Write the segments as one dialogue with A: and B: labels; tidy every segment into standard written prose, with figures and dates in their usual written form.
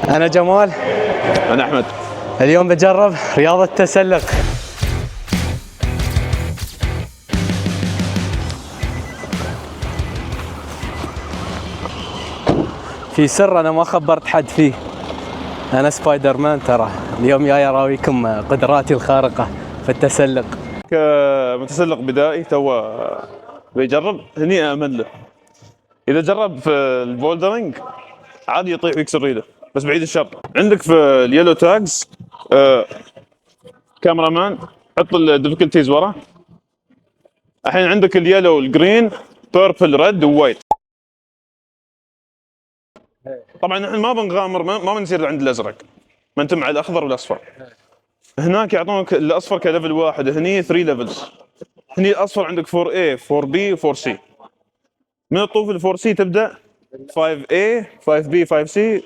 A: أنا جمال.
B: أنا أحمد.
A: اليوم بجرب رياضة التسلق. في سر أنا ما خبرت حد فيه، أنا سبايدر مان ترى. اليوم جاي أراويكم قدراتي الخارقة في التسلق.
B: كمتسلق بدائي تو بيجرب هني أأمن له. إذا جرب في البولدرنج عادي يطيح ويكسر ايده، بس بعيد الشر. عندك في اليلو تاجز كاميرا مان، حط الديفيكولتيز ورا. الحين عندك اليلو، الجرين، بيربل، ريد، ووايت. طبعا احنا ما بنغامر، ما بنصير عند الازرق، ما انت مع الاخضر والاصفر. هناك يعطونك الاصفر كليفل واحد، هني 3 ليفلز. هني الاصفر عندك 4A 4B 4C. من الطوف ال 4C تبدا 5A 5B 5C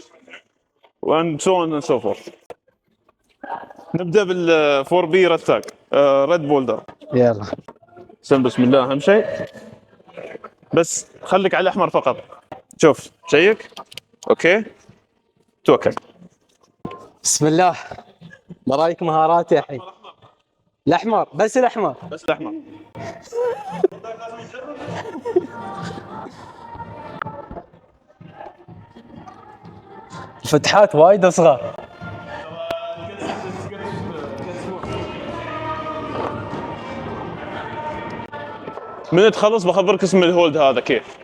B: and so on and so forth. نبدا بال 4B ريد تاج، ريد بولدر.
A: يلا
B: سم بسم الله اهم شيء، بس خليك على الاحمر فقط. شوف شيك، اوكي، توكل.
A: بسم الله، برايك مهاراتي الحين. الأحمر، بس الأحمر.
B: بس الاحمر.
A: الفتحات وايد صغار.
B: من تخلص بخبرك اسم الهولد هذا كيف.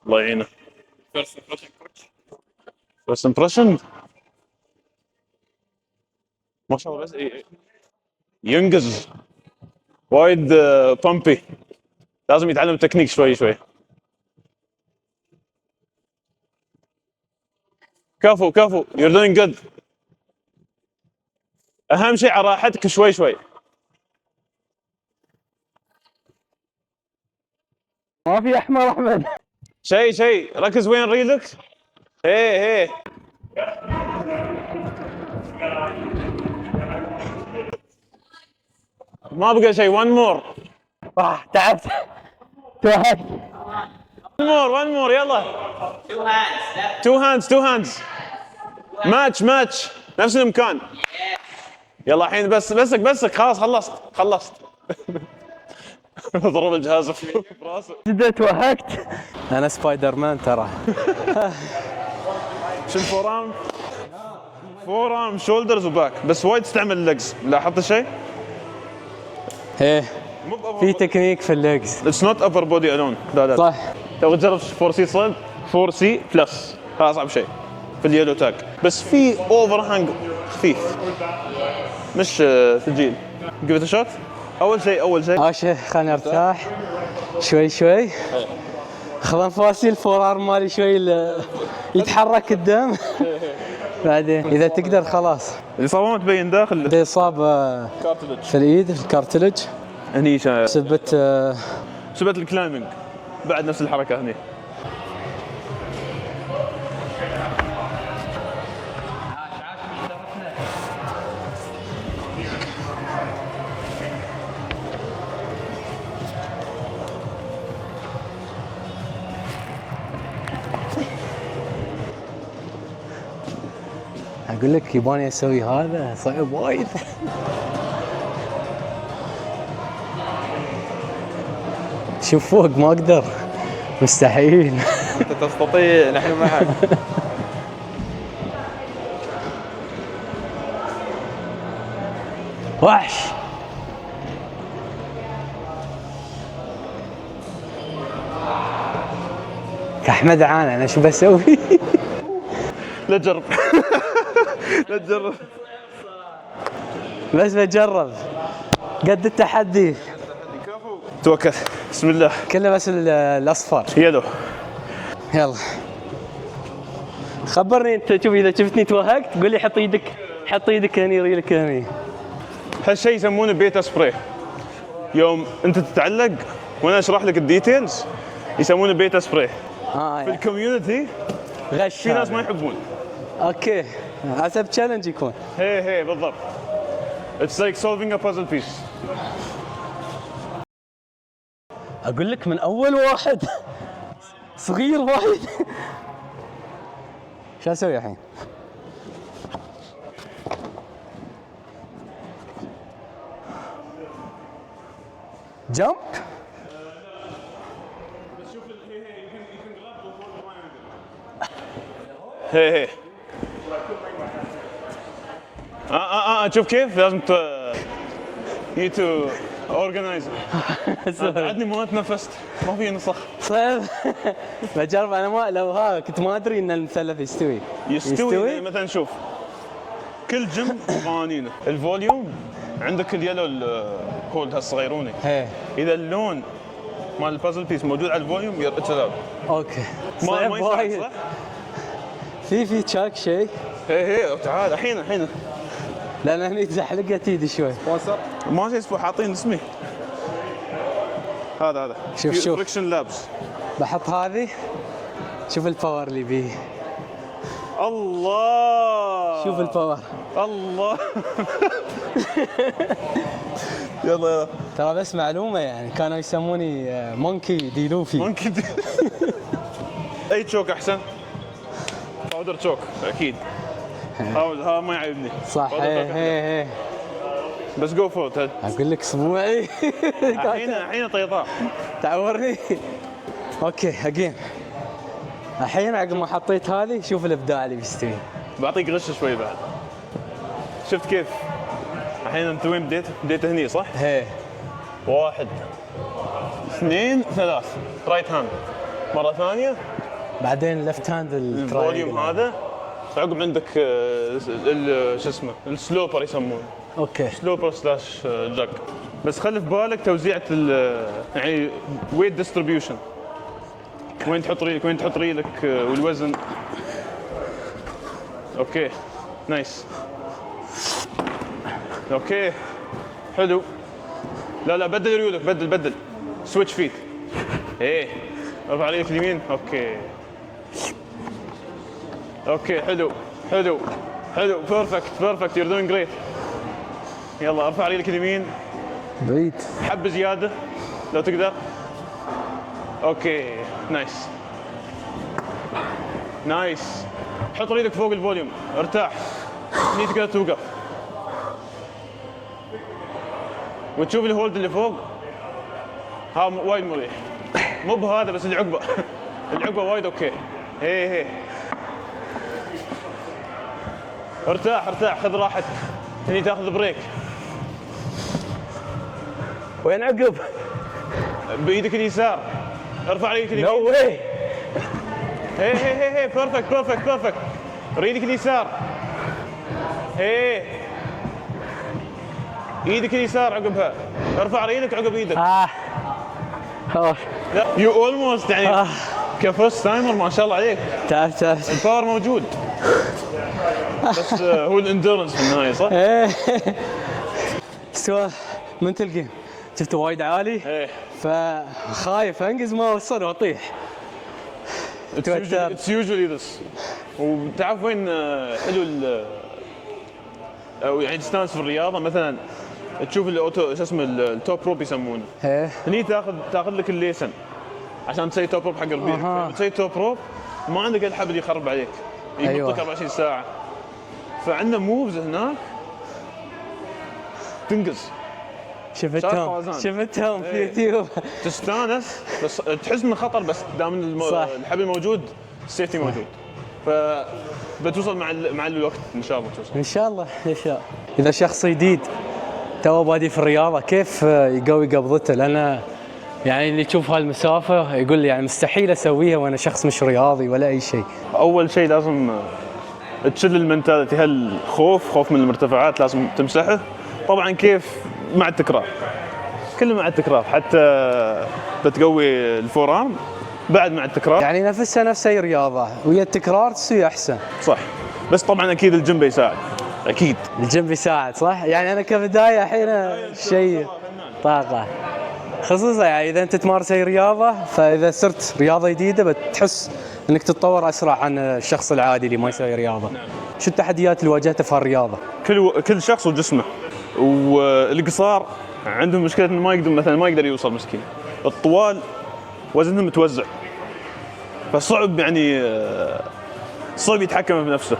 B: الله يعينه. بس امبريشن ما شاء الله، بس ينقز وايد، بامبي. لازم يتعلم تكنيك شوي شوي. كفو كفو، you're doing good. اهم شيء على راحتك شوي شوي.
A: ما في أحمر أحمد.
B: شيء ركز وين ريلك. هي ما بقى شيء. one more.
A: تعبت. توهقت.
B: one more يلا. two hands ماتش نفس المكان. يلا الحين بسك خلاص خلصت. ضرب الجهاز براسه.
A: جدا توهقت. أنا سبايدر مان ترى.
B: شو فور ارم شولدرز وباك، بس وايد تستعمل الليجز. لاحظت شيء؟
A: ايه في تكنيك في الليجز.
B: اتس نوت ابر بودي الون. لا
A: صح.
B: لو تجرب 4C صلب 4C بلس، هذا اصعب شيء في اليلو تاج. بس في اوفر هانج خفيف، مش ثقيل. جيف ات شوت. اول شيء
A: خليني ارتاح شوي. خلنا فاسي الفور ارم مالي شوي يتحرك قدام. بعدين اذا تقدر خلاص.
B: الاصابه ما تبين داخل.
A: الاصابه في الايد، في الكارتلج.
B: هني
A: سبت
B: الكلايمنج بعد نفس الحركه هني.
A: اقول لك يباني اسوي هذا صعب وايد. شوف فوق ما اقدر، مستحيل.
B: انت تستطيع، نحن معك.
A: وحش. كأحمد عانى، انا شو بسوي؟
B: لا تجرب.
A: بس بجرب قد التحدي.
B: توكل بسم الله.
A: كله بس الاصفر.
B: يلو.
A: يلا خبرني انت. شوف اذا شفتني توهقت قول لي حط ايدك هني، ريلك هني.
B: هالشيء يسمونه بيتا سبراي. يوم انت تتعلق وانا اشرح لك الديتيلز يسمونه بيتا سبراي. في الكوميونتي
A: غش.
B: في ناس ما يحبون.
A: اوكي حسب تشالنج يكون.
B: هي بالضبط. It's like solving a puzzle piece.
A: اقول لك من اول واحد صغير وايد. شو اسوي الحين؟ جمب؟
B: هي شوف كيف لازم need to organize. عدني ما تنفست، ما في نسخ.
A: صعب. بجرب انا، ما لو كنت ما ادري ان المثلث
B: يستوي مثلا شوف كل جيم قوانينه. الفوليوم عندك اليلو الكولد هالصغيروني، اذا اللون مال البازل بيس موجود على الفوليوم يتلعب.
A: اوكي.
B: ما يساعد صح؟
A: في تشاك شيء.
B: هي تعال الحين
A: لان هني تزحلقت ايدي شوي.
B: ما اسمه حاطين اسمي هذا
A: شوف
B: فريكشن لابس.
A: بحط هذه، شوف الباور اللي بيه.
B: الله
A: شوف الباور.
B: الله. يلا
A: ترى بس معلومه، يعني كانوا يسموني مونكي دي لوفي.
B: ممكن اي تشوك احسن؟ باودر تشوك اكيد. هذا ما يعيبني.
A: صح. هي
B: بس جو فور هيد.
A: اقول لك اسبوعي.
B: الحين طيطاء
A: تعورني. اوكي اجين. الحين عقب ما حطيت هذه، شوف الابداع اللي بيستوي.
B: بعطيك غش شوي بعد. شفت كيف؟ الحين انت وين بديت هني صح؟ 1 2 3 رايت هاند، مرة ثانية
A: بعدين ليفت هاند
B: الفوليوم هذا، عقب عندك شو اسمه السلوبر يسمونه.
A: اوكي.
B: سلوبر سلاش جاك. بس خلي في بالك توزيعة يعني ويت ديستريبيوشن، وين تحط ريلك وين تحط ريلك والوزن. اوكي نايس. اوكي حلو. لا بدل ريولك، بدل سويتش فيت. ارفع ريلك اليمين. اوكي حلو بيرفكت يور دوينج جريت. يلا ارفع ريلك اليمين
A: بعيد
B: حب زياده لو تقدر. اوكي نايس. حط ريلك فوق الفوليوم، ارتاح، هني تقدر توقف وتشوف الهولد اللي فوق. ها وايد مريح، مو بهذا بس العقبه. العقبه وايد اوكي. هي ارتاح خذ راحتك، هني تاخذ بريك.
A: وين عقب؟
B: بايدك اليسار، ارفع ريلك اليمين.
A: نو واي.
B: هي بيرفكت. ريلك اليسار. ايدك اليسار عقبها، ارفع ريلك عقب ايدك. لا يو اولموست يعني كفوست تايمر ما شاء الله عليك.
A: تعرف
B: الباور موجود بس هو الاندورنس في النهايه صح؟
A: استوى من الجيم شفته وايد عالي. فخايف انقز ما اوصل واطيح.
B: It's usually this. وتعرف وين حلو او يعني تستانس في الرياضه مثلا تشوف الاوتو شو اسمه التوب روب يسمونه. هني تاخذ لك الليسن عشان تسوي توب روب حق ربيعك. تسوي توب روب ما عندك الحبل يخرب عليك، ينطك 24 ساعه. فعندنا موفز هناك تنقز.
A: شفتهم في يوتيوب.
B: تستانس بس تحس انه خطر، بس دام الحبل موجود السيفتي موجود. بتوصل مع الوقت ان شاء الله توصل.
A: ان شاء الله. اذا شخص جديد تو بادي في الرياضه كيف يقوي قبضته؟ لان يعني اللي يشوف هالمسافه يقول لي يعني مستحيل اسويها وانا شخص مش رياضي ولا اي شيء.
B: اول شيء لازم تشيل المنتاليتي، خوف من المرتفعات لازم تمسحه. طبعا كيف؟ مع التكرار، كله مع التكرار. حتى بتقوي الفور ارم بعد مع التكرار،
A: يعني نفس اي رياضه ويا التكرار تسوي احسن.
B: صح. بس طبعا اكيد الجيم بيساعد، اكيد
A: الجيم بيساعد صح. يعني انا كبدايه الحين شيء طاقه، خصوصا يعني اذا انت تمارس اي رياضه، فاذا صرت رياضه جديده بتحس انك تتطور اسرع عن الشخص العادي اللي ما يسوي رياضه. شو التحديات اللي واجهتها في هالرياضه؟
B: كل شخص وجسمه. والقصار عندهم مشكله انه ما يقدر يوصل مسكين. الطوال وزنهم متوزع، فصعب يعني الصوب يتحكم بنفسه.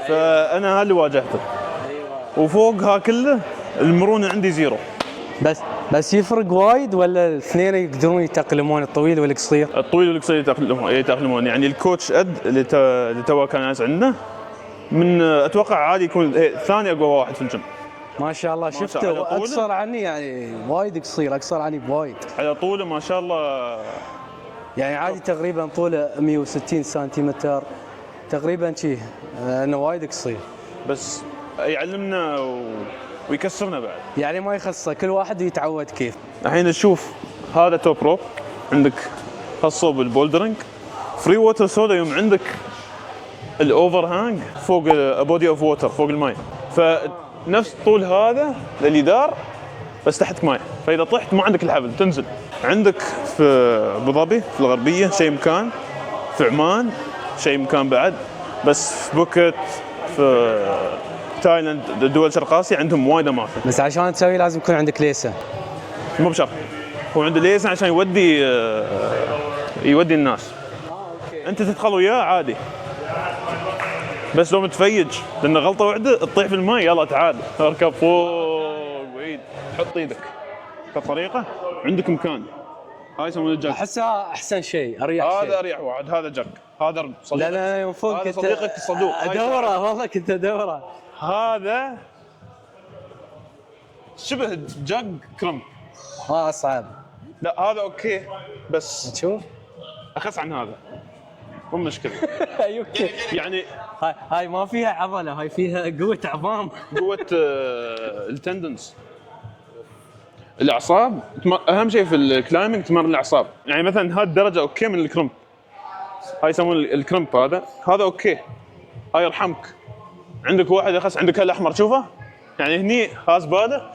B: فانا هذا اللي واجهته. وفوقها كله المرونه عندي زيرو.
A: بس يفرق وايد ولا الاثنين يقدرون يتأقلمون الطويل والقصير؟
B: الطويل والقصير يتأقلمون. يعني الكوتش اد اللي تو كان ناس عندنا من اتوقع عادي يكون ثاني اقوى واحد في الجيم.
A: ما شاء الله. شفته اقصر عني يعني وايد قصير، اقصر عني بوايد.
B: على طوله ما شاء الله
A: يعني عادي تقريبا طوله 160 سنتيمتر تقريبا شي، انه وايد قصير.
B: بس يعلمنا ويكسرنا بعد.
A: يعني ما يخصه، كل واحد يتعود كيف.
B: الحين نشوف هذا توب روب، عندك هالصوب البولدرنج، فري ووتر سودا يوم عندك الاوفر هانج فوق بودي اوف ووتر فوق الماء، فنفس طول هذا لليدار بس تحتك ماء، فاذا طحت ما عندك الحبل تنزل. عندك في ابو ظبي في الغربيه شيء مكان، في عمان شيء مكان بعد، بس في بوكيت في تايلاند دول شرق اسيا عندهم وايد اماكن.
A: بس عشان تسوي لازم يكون عندك ليسه.
B: مو بشرط، هو عنده ليسن عشان يودي الناس. انت تدخل وياه عادي، بس لو متفيج لان غلطه واحده تطيح في الماء، يلا تعال اركب فوق بعيد، حط ايدك بطريقه عندك مكان. هاي يسمونه الجك.
A: احسها احسن شيء، اريح شيء.
B: هذا اريح واحد، هذا جك، هذا صديقك.
A: لا يوم فوق
B: هذا صديقك الصدوق.
A: ادوره والله كنت ادوره.
B: هذا شبه جك كرم.
A: ما اصعب.
B: لا هذا اوكي بس
A: تشوف
B: اخس عن هذا، مو مشكله.
A: اوكي.
B: يعني
A: هاي ما فيها عضله، هاي فيها قوه عظام.
B: قوه التندنس، الاعصاب. اهم شيء في الكلايمنج تمرن الاعصاب. يعني مثلا هذه الدرجه اوكي من الكرمب، هاي يسمون الكرمب، هذا اوكي، هاي يرحمك. عندك واحد اخس، عندك هالاحمر تشوفه، يعني هني هاز باله،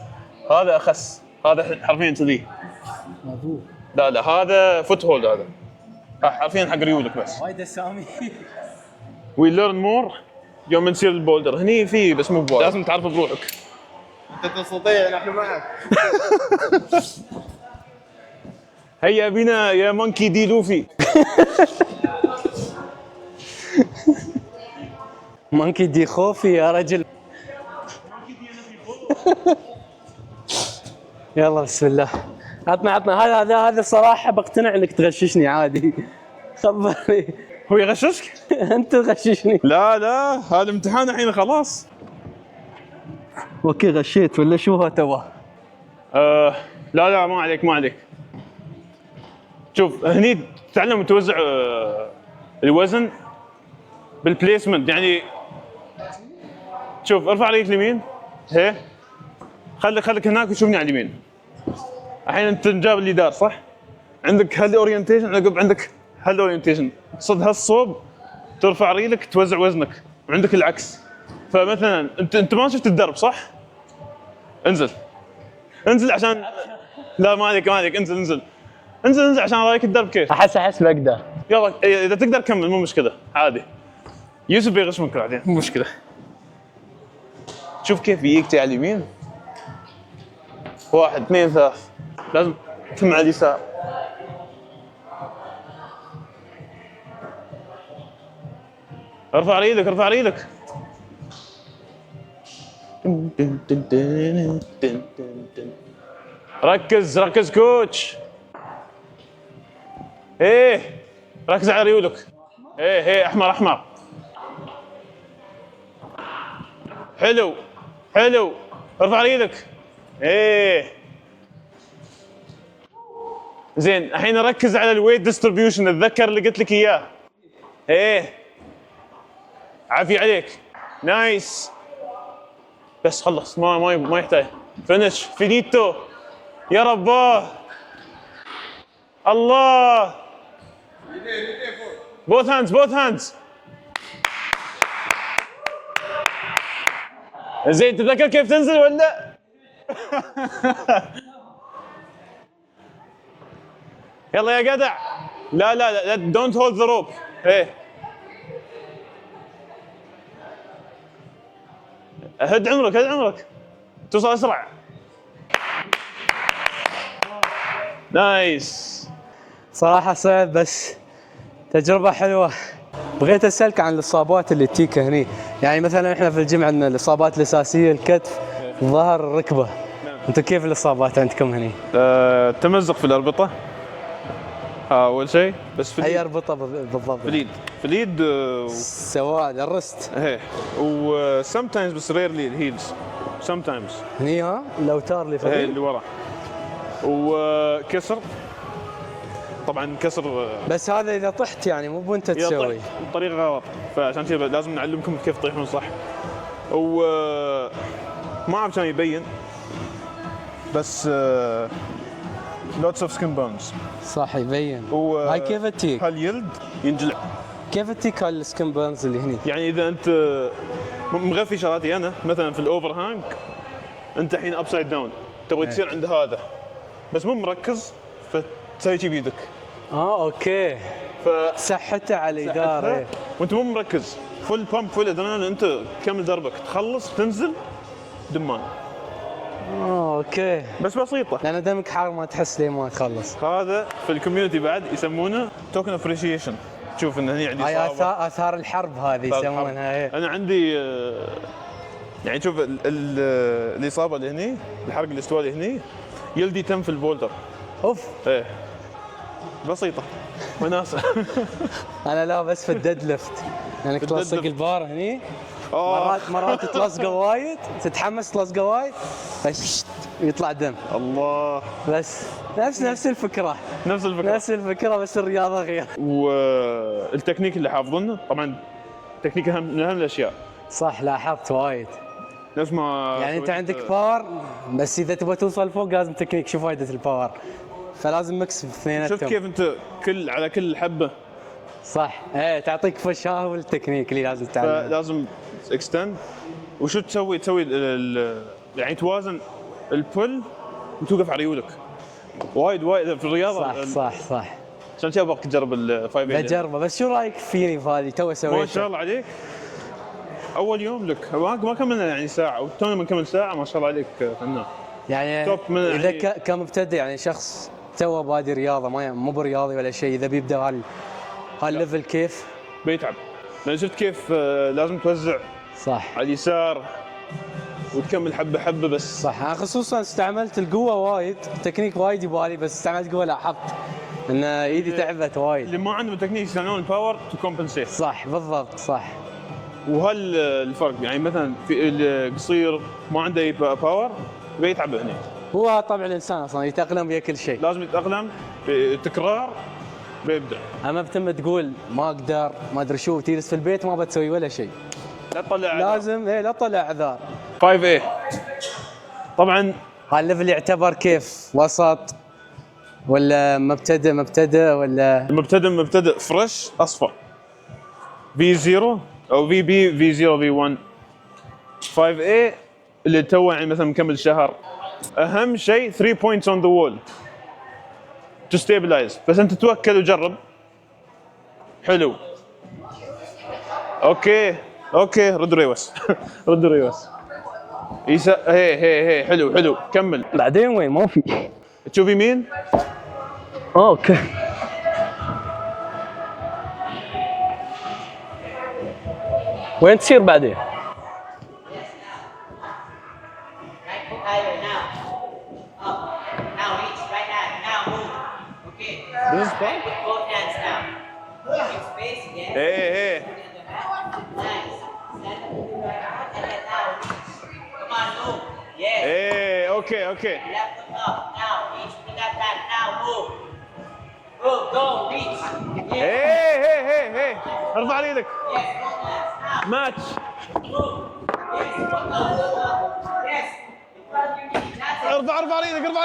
B: هذا اخس، هذا حرفيا كذي. لا هذا فوت هولد، هذا حرفيا حق ريولك بس.
A: وايد اسامي.
B: وي ليرن مور يوم نصير البولدر. هني في بس مو بوايد، لازم تعرف بروحك.
C: انت تستطيع، نحن معك.
B: هيا بنا يا مونكي دي لوفي.
A: مونكي دي خوفي يا رجل. يلا بسم الله، عطنا هذا صراحه بقتنع انك تغششني عادي. خبرني.
B: هو يغششك؟
A: انت تغششني.
B: لا هذا امتحان الحين خلاص.
A: اوكي غشيت ولا شو هو توا؟
B: لا ما عليك. شوف هني تتعلم توزع الوزن بالبليسمنت. يعني شوف ارفع رجلك اليمين، هي خليك هناك وشوفني على اليمين. الحين انت جاب اليدار صح؟ عندك هالاورينتيشن، عندك هالاورينتيشن، صد هالصوب ترفع رجلك توزع وزنك، وعندك العكس. فمثلا انت ما شفت الدرب صح؟ انزل عشان لا ما عليك انزل عشان ارايك الدرب كيف.
A: احس بقدر.
B: يلا اذا تقدر كمل، مو مشكله عادي. يوسف بيغش منك بعدين، مو مشكله. شوف كيف يجيك على اليمين، 1 2 3، لازم تم على اليسار. ارفع ايدك. ركز كوتش. ركز على ريولك. احمر. حلو ارفع ايدك. زين الحين ركز على الويت ديستريبيوشن، اتذكر اللي قلت لك اياه. عافية عليك، نايس. بس خلص، ما يحتاج. فينيتو يا رباه. الله. both hands. زين تتذكر كيف تنزل ولا؟ يلا يا جدع. لا don't hold the rope. هد عمرك توصل اسرع. نايس.
A: صراحه صعب بس تجربه حلوه. بغيت اسالك عن الاصابات اللي تجيك هني، يعني مثلا احنا في الجيم عندنا الاصابات الاساسيه الكتف، الظهر، الركبه. انتم كيف الاصابات عندكم هني؟
B: تمزق في الاربطه اول شيء، بس في
A: اي
B: اليد.
A: اربطه بالضبط؟
B: في اليد
A: سواد الرست
B: ايه، و sometimes بس rarely الهيلز sometimes
A: هني، ها الاوتار اللي
B: ايه
A: فوق.
B: اللي ورا، وكسر طبعا كسر.
A: بس هذا اذا طحت يعني مو بنت تسوي.
B: بطريقه غلط، فعشان كذا لازم نعلمكم كيف تطيحون صح. و ما اعرف كان يبين، بس lots of skin burns.
A: صح يبين.
B: و
A: هاي كيف تجيك؟
B: هاليلد ينجلع.
A: كيف تجيك هالسكن بيرنز اللي هني؟
B: يعني اذا انت مغفي شغلاتي انا مثلا في الاوفر هانج، انت الحين ابسايد داون تبغى تصير عند هذا بس مو مركز، فتسوي شي بيدك.
A: اوكي.
B: ف
A: سحته على الاداره.
B: وانت مو مركز، فل بامب فل ادرينالين، انت كمل دربك، تخلص تنزل دمان.
A: اوكي.
B: بس بسيطه،
A: لان دمك حار ما تحس لين ما تخلص.
B: هذا في الكوميونتي بعد يسمونه توكن ابريشيشن. تشوف ان هني عندي
A: هاي
B: إصابة.
A: اثار الحرب هذه
B: آثار
A: يسمونها. ايه.
B: انا عندي يعني شوف الاصابه اللي هني، الحرق اللي استوى لي هني، يلدي تم في البولدر.
A: اوف.
B: ايه بسيطه وناسه.
A: انا لا، بس في الديد ليفت يعني تلصق
B: الديد
A: البار هني. مرات تلصقه وايد، تتحمس تلصقه وايد فشت يطلع دم.
B: الله.
A: بس نفس الفكره. نفس الفكره بس الرياضه غير.
B: والتكنيك اللي حافظينه طبعا، تكنيك من اهم الاشياء.
A: صح، لاحظت وايد.
B: نفس ما
A: يعني انت عندك باور، بس اذا تبغى توصل فوق لازم تكنيك. شو فائده الباور؟ فلازم مكس باثنيناتهم.
B: شفت كيف انت على كل حبه.
A: صح. ايه، تعطيك فشاهه والتكنيك اللي لازم تعلمه.
B: فلازم اكستند. وشو تسوي يعني توازن البول وتوقف على ريولك. وايد في الرياضه.
A: صح.
B: عشان كذا ابغاك تجرب الفايف.
A: بجربه. بس شو رايك فيني في هذه؟ تو سويتها.
B: ما شاء الله عليك. اول يوم لك ما كملنا يعني ساعه، وتونا بنكمل ساعه. ما شاء الله عليك فنان.
A: يعني
B: توب من
A: اذا
B: يعني
A: كمبتدئ، يعني شخص تو بادي رياضه، مو برياضي ولا شيء، اذا بيبدا هالليفل كيف؟
B: بيتعب. لان شفت كيف لازم توزع
A: صح
B: على اليسار وتكمل حبه حبه بس.
A: صح. انا خصوصا استعملت القوه وايد، تكنيك وايد يبالي، بس استعملت قوه لاحظت ان ايدي تعبت وايد.
B: اللي ما عنده تكنيك يستعملون الباور تو كومبنسيت.
A: صح بالضبط. صح.
B: وهل الفرق يعني مثلا في القصير ما عنده اي باور بيتعب هنا.
A: هو طبع الانسان اصلا يتاقلم ويا كل شيء.
B: لازم يتاقلم بتكرار بيبدع.
A: اما بتم تقول ما اقدر ما ادري شو، تجلس في البيت ما بتسوي ولا شيء.
B: لا تطلع
A: لازم لا تطلع اعذار.
B: 5A طبعا.
A: هالليفل يعتبر كيف؟ وسط ولا مبتدئ ولا؟
B: مبتدئ فريش اصفر. V0 او VB V0 V1. 5A اللي تو يعني مثلا مكمل شهر. اهم شيء 3 points on the wall to stabilize. بس انت توكل وجرب. حلو. اوكي رد ريوس. رد ريوس. هي حلو كمل.
A: بعدين وين؟ ما في.
B: تشوف يمين.
A: اوكي. وين تصير بعدين؟
D: Higher now. Up. Now reach. Right hand. Now move. Okay.
B: This is fun.
D: Put both hands down. Keep space. Yes.
B: Hey.
D: Nice. Stand up with your right arm and then now reach. Come on, move. Yes.
B: Hey. Okay.
D: Left foot up. Now reach with that hand. Now move. Move. Go. Reach. Yes.
B: Hey. ارفع ايدك.
D: Yes. Both hands. Now.
B: ماتش.
D: Move. Yes. Yes. In front of your knee. That's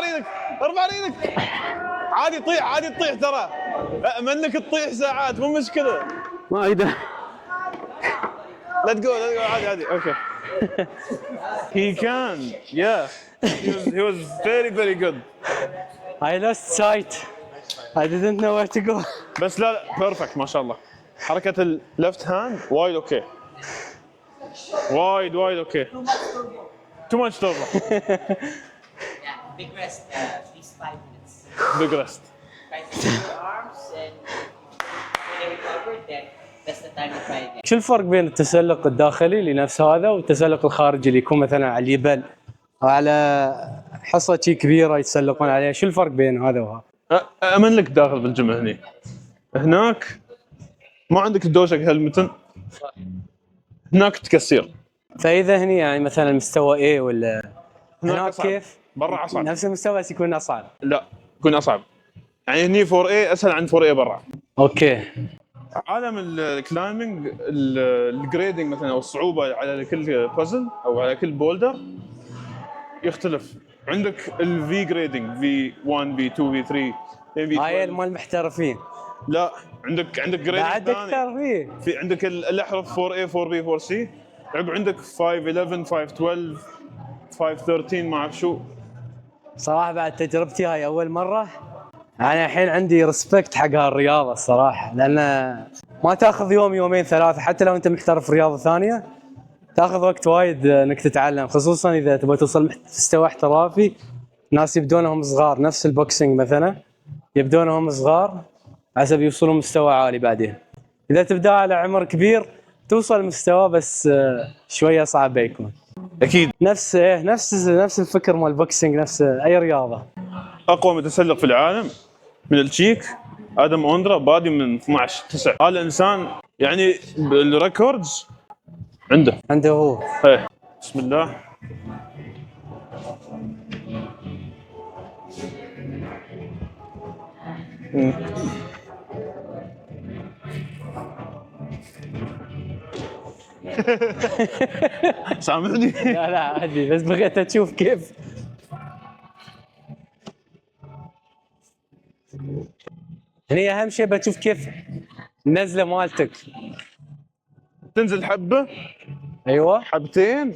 D: it.
B: ارفع ايدك. عادي تطيح ترى. منك تطيح ساعات مو مشكله.
A: ما اقدر.
B: Let go عادي. Okay. He can. Yeah. He was very good.
A: I lost sight. I didn't know where to go.
B: بس لا بيرفكت ما شاء الله. حركة اللفت هاند وايد اوكي. وايد اوكي. Too much turbo.
D: Yeah. Big rest. These 5 minutes.
B: Big rest.
D: Try to move your arms and when they recover, then Just a tiny private.
A: شو الفرق بين التسلق الداخلي اللي نفس هذا والتسلق الخارجي اللي يكون مثلا على الجبل أو على حصة شي كبيرة يتسلقون عليها؟ شو الفرق بين هذا وهذا؟
B: امن لك داخل بالجيم هني. هناك ما عندك الدوشك هالمتن، هناك تكسير.
A: فاذا هني يعني مثلا مستوى A ولا هناك
B: أصعب.
A: كيف؟
B: برا اصعب.
A: نفس المستوى بس يكون اصعب.
B: لا يكون اصعب. يعني هني 4A اسهل عن 4A برا.
A: اوكي.
B: عالم الكلايمنج الجريدنج مثلا او الصعوبه على كل بازل او على كل بولدر يختلف. عندك الفي جريدنج في 1 في 2 في 3 في
A: هاي مال المحترفين.
B: لا عندك جريدنج
A: بعد اكثر فيه.
B: في عندك الاحرف 4A 4B 4C، عقب عندك 511 512 513 ما اعرف شو.
A: صراحه بعد تجربتي هاي اول مره، انا الحين عندي ريسبكت حق هالرياضه الصراحه، لان ما تاخذ يوم يومين ثلاثه، حتى لو انت محترف رياضه ثانيه تاخذ وقت وايد انك تتعلم، خصوصا اذا تبغى توصل مستوى احترافي. ناس يبدونهم صغار نفس البوكسينج مثلا، يبدونهم صغار حسب يوصلون مستوى عالي. بعدين اذا تبدا على عمر كبير توصل مستوى، بس شويه صعب بيكون.
B: اكيد.
A: نفس الفكر مال البوكسينج، نفس اي رياضه.
B: اقوى متسلق في العالم من التشيك ادم اوندرا، بادي من 12/9. هذا الانسان يعني الريكوردز عنده
A: هو.
B: ايه. بسم الله. سامعني؟
A: لا عادي، بس بغيت اشوف كيف. هني اهم شيء بشوف كيف النزله مالتك.
B: تنزل حبه
A: ايوه
B: حبتين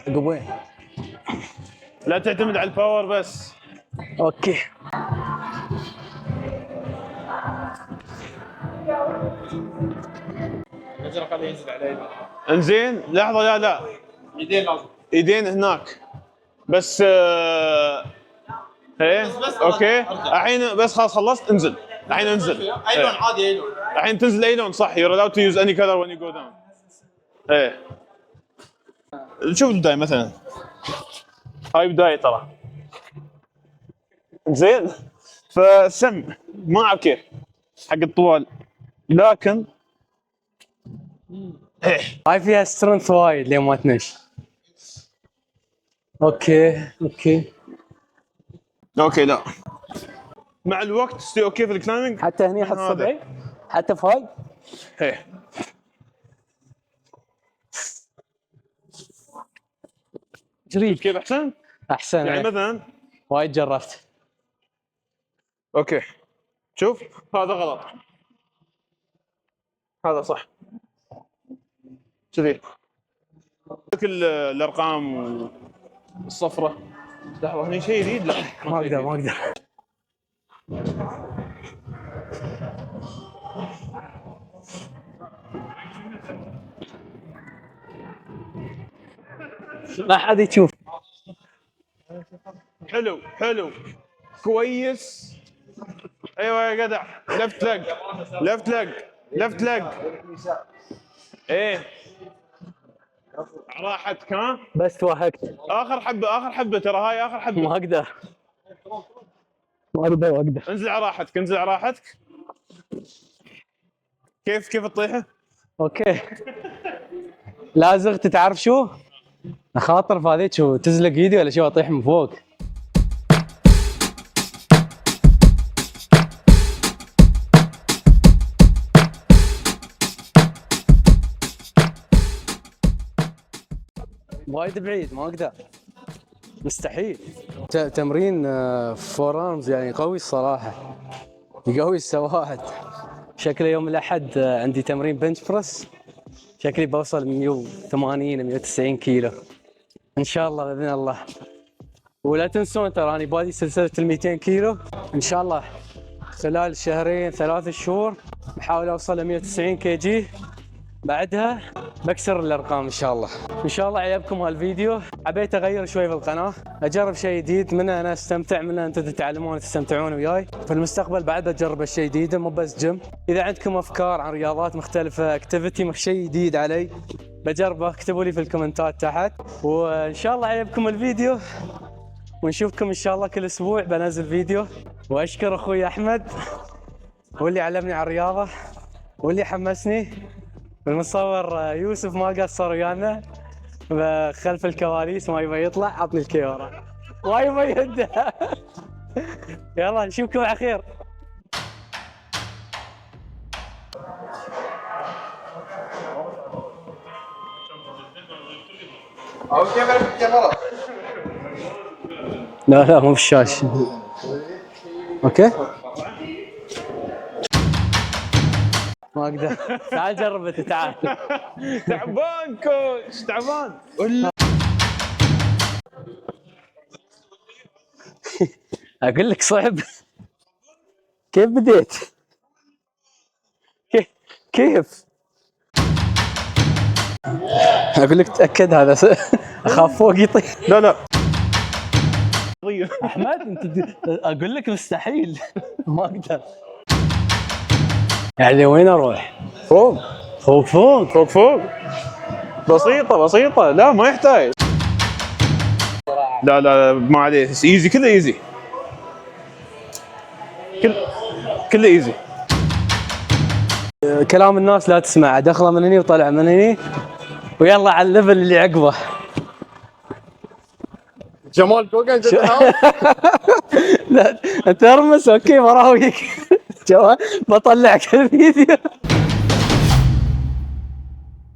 A: قبوين.
B: لا تعتمد على الباور بس.
A: اوكي.
C: نزل خليه ينزل عليه.
B: انزين لحظه. لا
C: يدين لازم.
B: ايدين هناك بس. ايه
C: بس
B: اوكي.
C: أرجع.
B: الحين بس خلاص خلصت انزل. الحين انزل.
C: اي لون
B: إيه.
C: عادي، اي لون.
B: الحين تنزل اي لون صح. You're allowed to use any color when you go down. ايه. شوف البداية مثلا. هاي بداية ترى. زين. فسم ما اعرف كيف حق الطوال، لكن ايه
A: هاي فيها سترنث وايد لين ما تنش. اوكي.
B: لا مع الوقت تصير اوكي في الكلايمنج.
A: حتى هني احط
B: هذا.
A: صبعي، حتى في هاي.
B: ايه
A: جريد
B: كيف احسن؟
A: احسن.
B: يعني
A: إيه.
B: مثلا
A: وايد جربت.
B: اوكي شوف هذا غلط، هذا صح كذي. كل الارقام والصفرة. لحظة هني شيء جديد. لا
A: ما اقدر. لا حد يشوف.
B: حلو كويس. ايوه يا جدع. لفت لج. ايه راحتك ها.
A: بس توهقت.
B: اخر حبه ترى هاي اخر حبه.
A: ما اقدر.
B: انزل على راحتك. كيف تطيحه؟
A: اوكي. لا زغت، تعرف شو؟ اخاطر في هذيك شو تزلق ايدي ولا شو اطيح من فوق. وايد بعيد ما اقدر، مستحيل. تمرين فور ارمز يعني قوي الصراحه، يقوي السواعد. شكله يوم الاحد عندي تمرين بنش بريس، شكلي بوصل 180 190 كيلو ان شاء الله باذن الله. ولا تنسون ترى اني بادي سلسله ال 200 كيلو ان شاء الله خلال شهرين 3 شهور، بحاول اوصل ل 190 كي جي. بعدها بكسر الارقام ان شاء الله. ان شاء الله عجبكم هالفيديو. حبيت اغير شوي في القناه، اجرب شيء جديد، منه انا استمتع، منه انتم تتعلمون وتستمتعون وياي. في المستقبل بعد بجرب الشيء جديد، مو بس جيم. اذا عندكم افكار عن رياضات مختلفه، اكتيفيتي شيء جديد علي بجربه، اكتبوا لي في الكومنتات تحت. وان شاء الله عجبكم الفيديو، ونشوفكم ان شاء الله كل اسبوع بنزل فيديو. واشكر اخوي احمد واللي علمني على الرياضه واللي حمسني. المصور يوسف ما قصر ويانا خلف الكواليس، ما يبغى يطلع، عطني الكاميرا ما يبغى يهدها. يلا نشوفكم على خير. لا مو بالشاشه. اوكي ما اقدر. تعال جرب انت، تعال.
B: تعبان كوتش تعبان.
A: اقول لك صعب. كيف بديت؟ كيف؟ اقول لك تاكد هذا اخاف فوق يطيح.
B: لا
A: احمد انت اقول لك مستحيل. ما اقدر. يعني وين اروح؟
B: فوق
A: فوق.
B: بسيطة لا ما يحتاج. لا ما عليه، ايزي، كله ايزي، كله ايزي.
A: كلام الناس لا تسمع، دخله من هني وطلع من هني ويلا على الليفل اللي عقبه.
C: جمال فوق انت.
A: لا انت ارمس اوكي، براويك. بطلعك الفيديو.